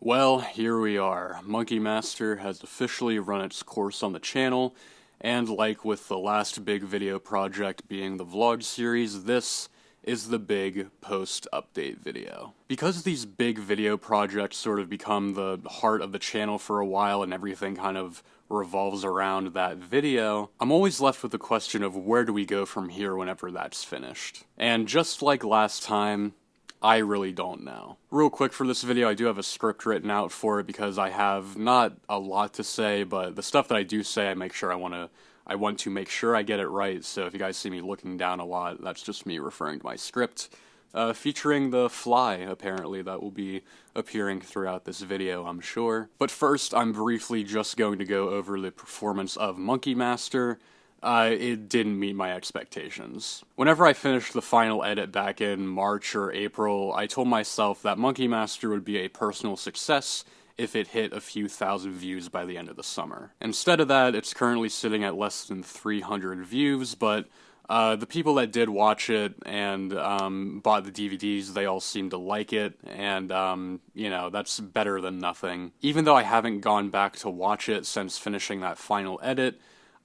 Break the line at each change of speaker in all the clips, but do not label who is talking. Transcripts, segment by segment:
Well, here we are. Monkey Master has officially run its course on the channel, and like with the last big video project being the vlog series, this is the big post-update video. Because these big video projects sort of become the heart of the channel for a while and everything kind of revolves around that video, I'm always left with the question of where do we go from here whenever that's finished. And just like last time, I really don't know. Real quick for this video, I do have a script written out for it because I have not a lot to say, but the stuff that I do say, I want to make sure I get it right, so if you guys see me looking down a lot, that's just me referring to my script, featuring the fly, apparently, that will be appearing throughout this video, I'm sure. But first, I'm briefly just going to go over the performance of Monkey Master. It didn't meet my expectations. Whenever I finished the final edit back in March or April, I told myself that Monkey Master would be a personal success if it hit a few thousand views by the end of the summer. Instead of that, it's currently sitting at less than 300 views, but the people that did watch it and bought the DVDs, they all seem to like it, and, you know, that's better than nothing. Even though I haven't gone back to watch it since finishing that final edit,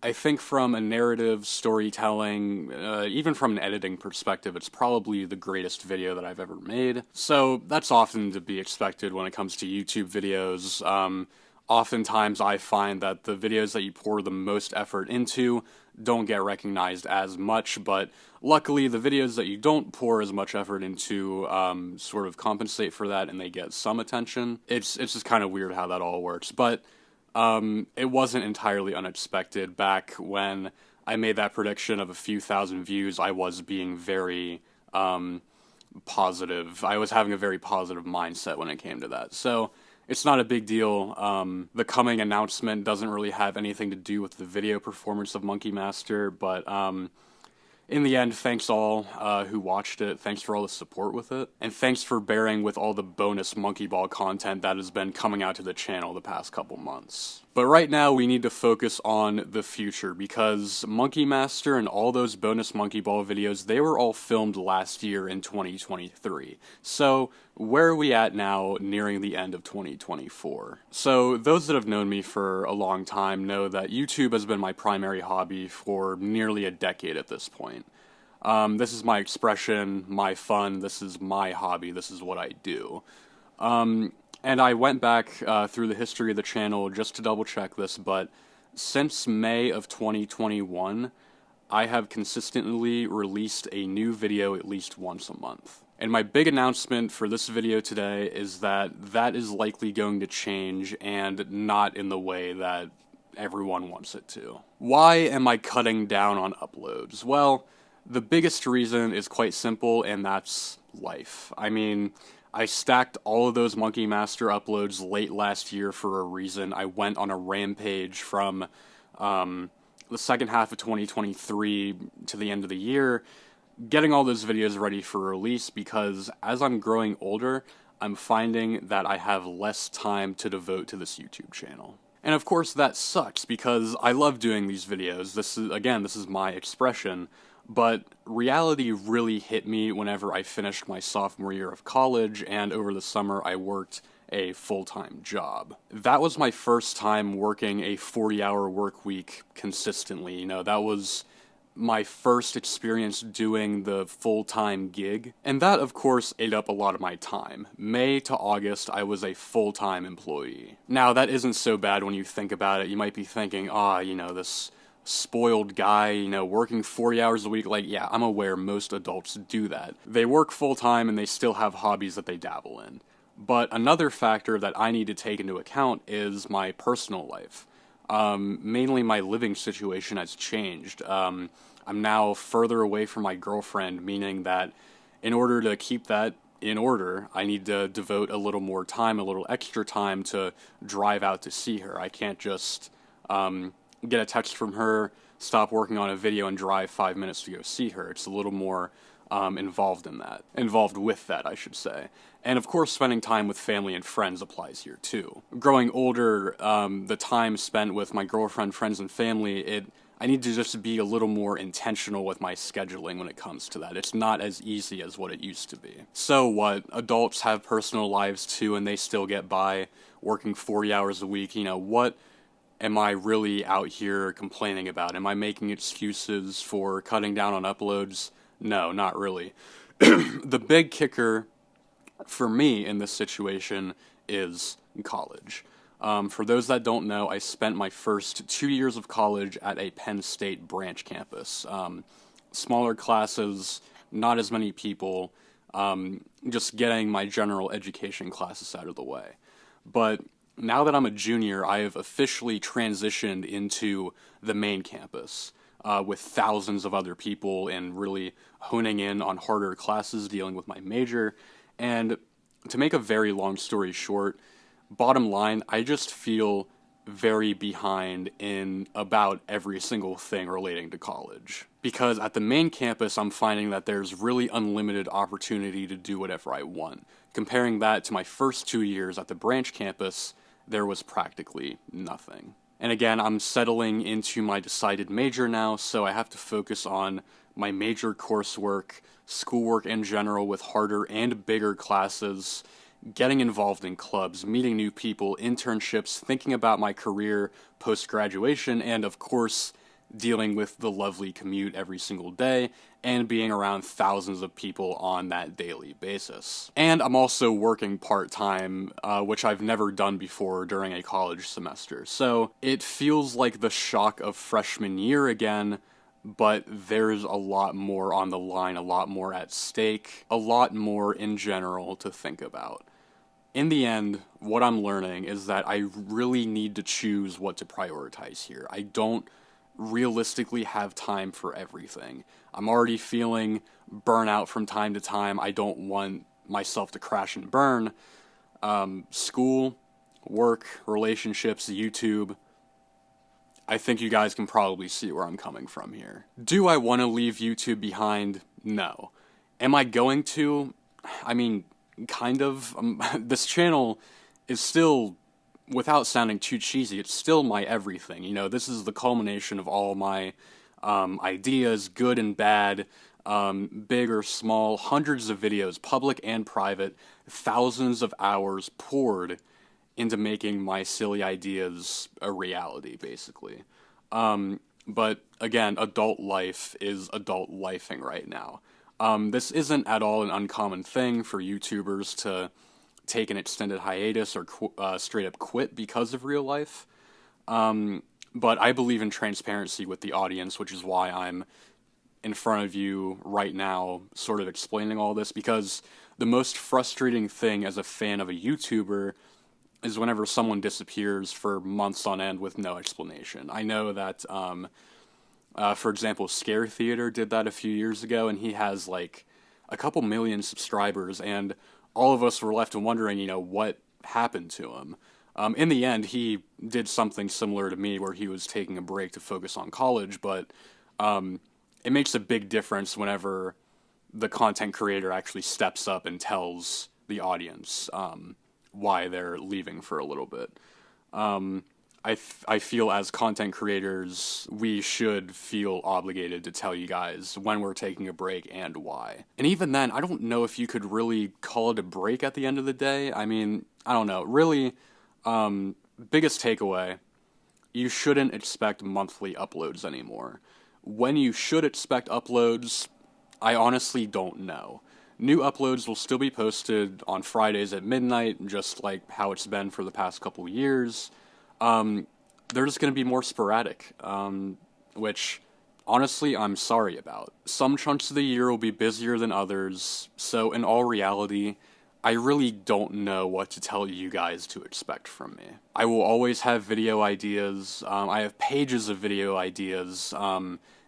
I think from a narrative, storytelling, even from an editing perspective, it's probably the greatest video that I've ever made. So that's often to be expected when it comes to YouTube videos. Oftentimes I find that the videos that you pour the most effort into don't get recognized as much, but luckily the videos that you don't pour as much effort into sort of compensate for that and they get some attention. It's just kind of weird how that all works, but it wasn't entirely unexpected. Back when I made that prediction of a few thousand views, I was being very, positive. I was having a very positive mindset when it came to that. So, it's not a big deal. The coming announcement doesn't really have anything to do with the video performance of Monkey Master, but, in the end, thanks all who watched it, thanks for all the support with it, and thanks for bearing with all the bonus Monkey Ball content that has been coming out to the channel the past couple months. But right now, we need to focus on the future, because Monkey Master and all those bonus Monkey Ball videos, they were all filmed last year in 2023. So, where are we at now, nearing the end of 2024? So, those that have known me for a long time know that YouTube has been my primary hobby for nearly a decade at this point. This is my expression, my fun, this is my hobby, this is what I do. And I went back through the history of the channel just to double check this, but since May of 2021, I have consistently released a new video at least once a month. And my big announcement for this video today is that that is likely going to change, and not in the way that everyone wants it to. Why am I cutting down on uploads? Well, the biggest reason is quite simple, and that's life. I mean, I stacked all of those Monkey Master uploads late last year for a reason. I went on a rampage from the second half of 2023 to the end of the year, getting all those videos ready for release, because as I'm growing older, I'm finding that I have less time to devote to this YouTube channel. And of course that sucks, because I love doing these videos. This is my expression. But reality really hit me whenever I finished my sophomore year of college, and over the summer I worked a full-time job. That was my first time working a 40-hour work week consistently. You know, that was my first experience doing the full-time gig, and that of course ate up a lot of my time. May to August, I was a full-time employee. Now, that isn't so bad when you think about it. You might be thinking, you know, this spoiled guy, you know, working 40 hours a week. Like, yeah, I'm aware most adults do that. They work full-time and they still have hobbies that they dabble in. But another factor that I need to take into account is my personal life. Mainly my living situation has changed. I'm now further away from my girlfriend, meaning that in order to keep that in order, I need to devote a little more time, a little extra time to drive out to see her. I can't just get a text from her, stop working on a video, and drive 5 minutes to go see her. It's a little more involved with that, I should say. And of course, spending time with family and friends applies here too. Growing older, the time spent with my girlfriend, friends, and family, it I need to just be a little more intentional with my scheduling when it comes to that. It's not as easy as what it used to be. So what? Adults have personal lives too, and they still get by working 40 hours a week. You know, what am I really out here complaining about? Am I making excuses for cutting down on uploads? No, not really. The big kicker for me in this situation is college. For those that don't know, I spent my first 2 years of college at a Penn State branch campus. Smaller classes, not as many people, just getting my general education classes out of the way. But now that I'm a junior, I have officially transitioned into the main campus with thousands of other people and really honing in on harder classes dealing with my major. And to make a very long story short, bottom line, I just feel very behind in about every single thing relating to college. Because at the main campus, I'm finding that there's really unlimited opportunity to do whatever I want. Comparing that to my first 2 years at the branch campus, there was practically nothing. And again, I'm settling into my decided major now, so I have to focus on my major coursework, schoolwork in general with harder and bigger classes, getting involved in clubs, meeting new people, internships, thinking about my career post-graduation, and of course, dealing with the lovely commute every single day and being around thousands of people on that daily basis. And I'm also working part-time, which I've never done before during a college semester. So it feels like the shock of freshman year again, but there's a lot more on the line, a lot more at stake, a lot more in general to think about. In the end, what I'm learning is that I really need to choose what to prioritize here. I don't realistically have time for everything. I'm already feeling burnout from time to time. I don't want myself to crash and burn. School, work, relationships, YouTube. I think you guys can probably see where I'm coming from here. Do I want to leave YouTube behind? No. Am I going to? I mean, kind of. This channel is still, without sounding too cheesy, it's still my everything. You know, this is the culmination of all my ideas, good and bad, big or small, hundreds of videos, public and private, thousands of hours poured into making my silly ideas a reality, basically. But again, adult life is adult lifing right now. This isn't at all an uncommon thing for YouTubers to take an extended hiatus or straight up quit because of real life. But I believe in transparency with the audience, which is why I'm in front of you right now sort of explaining all this, because the most frustrating thing as a fan of a YouTuber is whenever someone disappears for months on end with no explanation. I know that, for example, Scare Theater did that a few years ago, and he has like a couple million subscribers, and all of us were left wondering, you know, what happened to him. In the end, he did something similar to me where he was taking a break to focus on college, but it makes a big difference whenever the content creator actually steps up and tells the audience why they're leaving for a little bit. I feel as content creators, we should feel obligated to tell you guys when we're taking a break and why. And even then, I don't know if you could really call it a break at the end of the day. I mean, I don't know. Really, biggest takeaway, you shouldn't expect monthly uploads anymore. When you should expect uploads, I honestly don't know. New uploads will still be posted on Fridays at midnight, just like how it's been for the past couple years. They're just going to be more sporadic, which, honestly, I'm sorry about. Some chunks of the year will be busier than others, so in all reality, I really don't know what to tell you guys to expect from me. I will always have video ideas. I have pages of video ideas,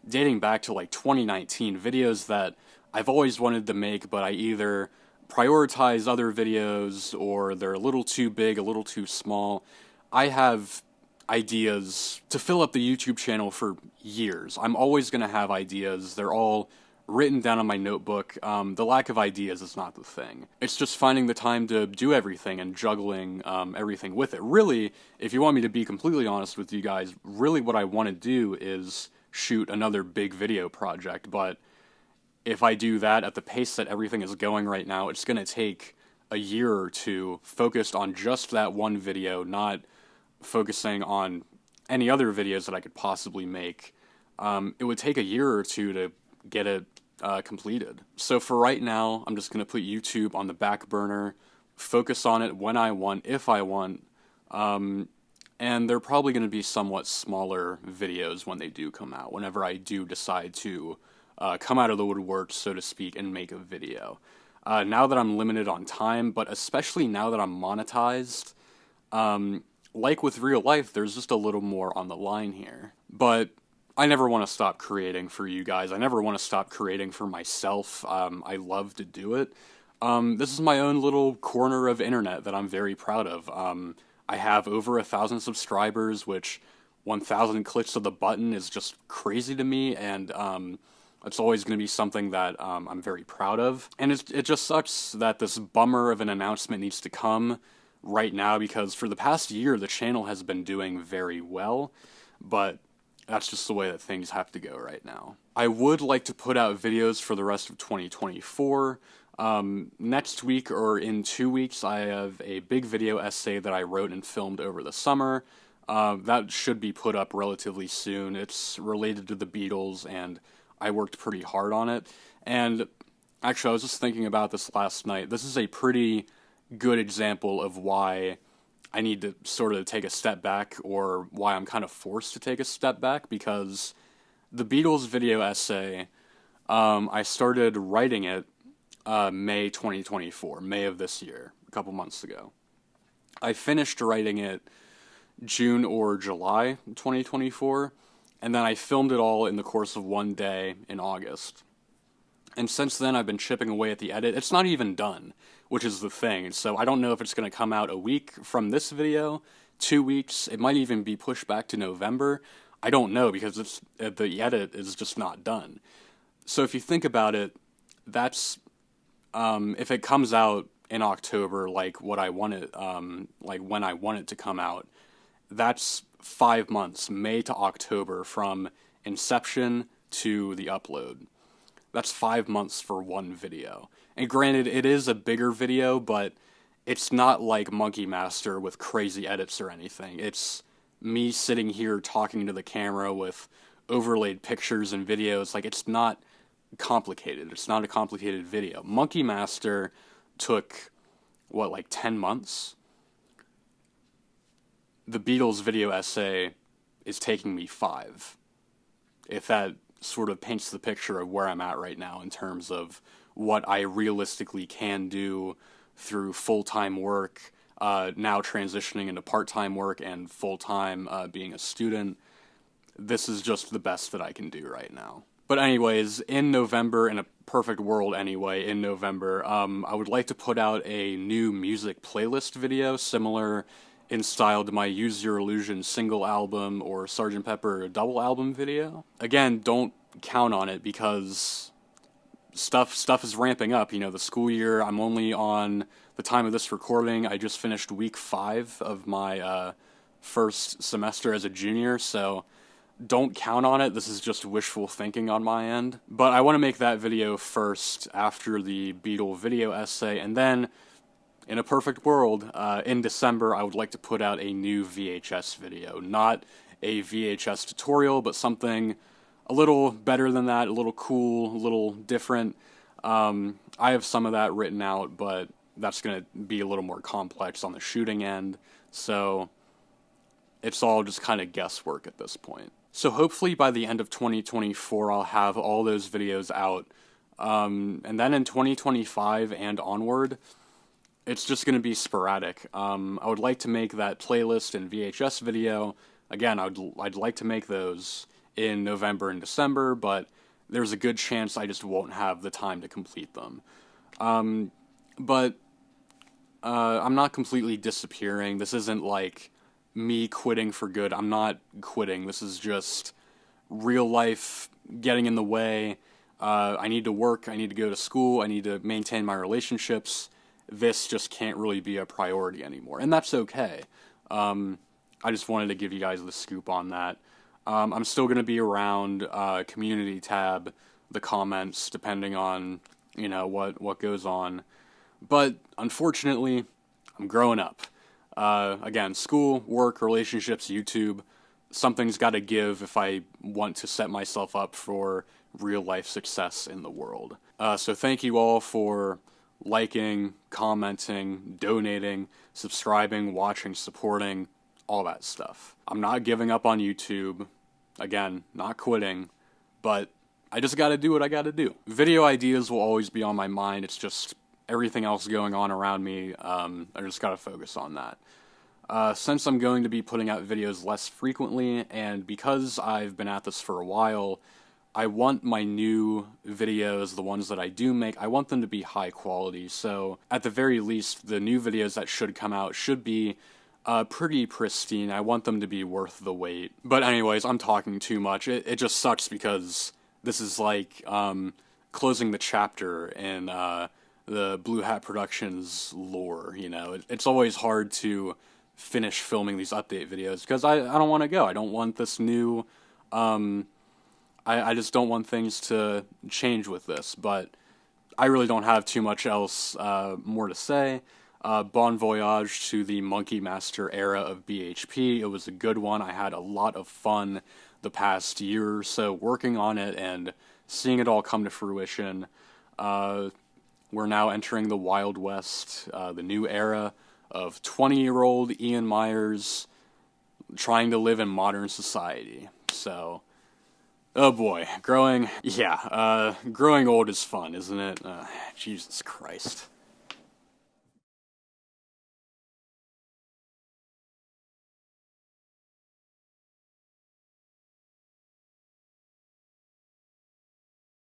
dating back to like 2019, videos that I've always wanted to make, but I either prioritize other videos or they're a little too big, a little too small. I have ideas to fill up the YouTube channel for years. I'm always going to have ideas. They're all written down on my notebook. The lack of ideas is not the thing. It's just finding the time to do everything and juggling everything with it. Really, if you want me to be completely honest with you guys, really what I want to do is shoot another big video project, but if I do that at the pace that everything is going right now, it's going to take a year or two focused on just that one video, not focusing on any other videos that I could possibly make. It would take a year or two to get it completed. So for right now, I'm just going to put YouTube on the back burner, focus on it when I want, if I want, and they're probably going to be somewhat smaller videos when they do come out, whenever I do decide to come out of the woodwork, so to speak, and make a video. Now that I'm limited on time, but especially now that I'm monetized, like with real life, there's just a little more on the line here. But I never want to stop creating for you guys. I never want to stop creating for myself. I love to do it. This is my own little corner of internet that I'm very proud of. I have over 1,000 subscribers, which 1,000 clicks of the button is just crazy to me, and it's always going to be something that I'm very proud of. And it just sucks that this bummer of an announcement needs to come right now, because for the past year, the channel has been doing very well, but that's just the way that things have to go right now. I would like to put out videos for the rest of 2024. Next week, or in 2 weeks, I have a big video essay that I wrote and filmed over the summer. That should be put up relatively soon. It's related to the Beatles, and I worked pretty hard on it. And actually, I was just thinking about this last night. This is a pretty good example of why I need to sort of take a step back, or why I'm kind of forced to take a step back, because the Beatles video essay, I started writing it May 2024, May of this year, a couple months ago. I finished writing it June or July 2024, and then I filmed it all in the course of one day in August. And since then, I've been chipping away at the edit. It's not even done, which is the thing. So I don't know if it's going to come out a week from this video, 2 weeks. It might even be pushed back to November. I don't know, because the edit is just not done. So if you think about it, that's if it comes out in October, like what I want it, like when I want it to come out, that's 5 months, May to October, from inception to the upload. That's 5 months for one video. And granted, it is a bigger video, but it's not like Monkey Master with crazy edits or anything. It's me sitting here talking to the camera with overlaid pictures and videos. Like, it's not complicated. It's not a complicated video. Monkey Master took, what, like 10 months? The Beatles video essay is taking me 5. If that sort of paints the picture of where I'm at right now in terms of what I realistically can do through full-time work, now transitioning into part-time work and full-time being a student. This is just the best that I can do right now. But anyways, in November, in a perfect world anyway, in November, I would like to put out a new music playlist video, similar in style to my Use Your Illusion single album or Sgt. Pepper double album video. Again, don't count on it, because stuff is ramping up. You know, the school year, I'm only on the time of this recording, I just finished week 5 of my first semester as a junior, so don't count on it. This is just wishful thinking on my end. But I want to make that video first, after the Beatle video essay, and then, in a perfect world, in December, I would like to put out a new VHS video. Not a VHS tutorial, but something a little better than that, a little cool, a little different. I have some of that written out, but that's going to be a little more complex on the shooting end, so it's all just kind of guesswork at this point. So hopefully by the end of 2024, I'll have all those videos out, and then in 2025 and onward, it's just going to be sporadic. I would like to make that playlist and VHS video. Again, I'd like to make those in November and December, but there's a good chance I just won't have the time to complete them. But I'm not completely disappearing. This isn't like me quitting for good. I'm not quitting. This is just real life getting in the way. I need to work. I need to go to school. I need to maintain my relationships. This just can't really be a priority anymore, and that's okay. I just wanted to give you guys the scoop on that. I'm still going to be around community tab, the comments, depending on, what goes on. But unfortunately, I'm growing up. Again, school, work, relationships, YouTube. Something's got to give if I want to set myself up for real life success in the world. So thank you all for liking, commenting, donating, subscribing, watching, supporting, all that stuff. I'm not giving up on YouTube. Again, not quitting, but I just gotta do what I gotta do. Video ideas will always be on my mind. It's just everything else going on around me. I just gotta focus on that. Since I'm going to be putting out videos less frequently, and because I've been at this for a while, I want my new videos, the ones that I do make, I want them to be high quality. So at the very least, the new videos that should come out should be pretty pristine. I want them to be worth the wait. But anyways, I'm talking too much. It just sucks because this is like closing the chapter in the Blue Hat Productions lore, It's always hard to finish filming these update videos because I don't want to go. I don't want this new... I just don't want things to change with this, but I really don't have too much else more to say. Bon voyage to the Monkey Master era of BHP. It was a good one. I had a lot of fun the past year or so working on it and seeing it all come to fruition. We're now entering the Wild West, the new era of 20-year-old Ian Meyers trying to live in modern society. So... oh boy, growing old is fun, isn't it? Jesus Christ.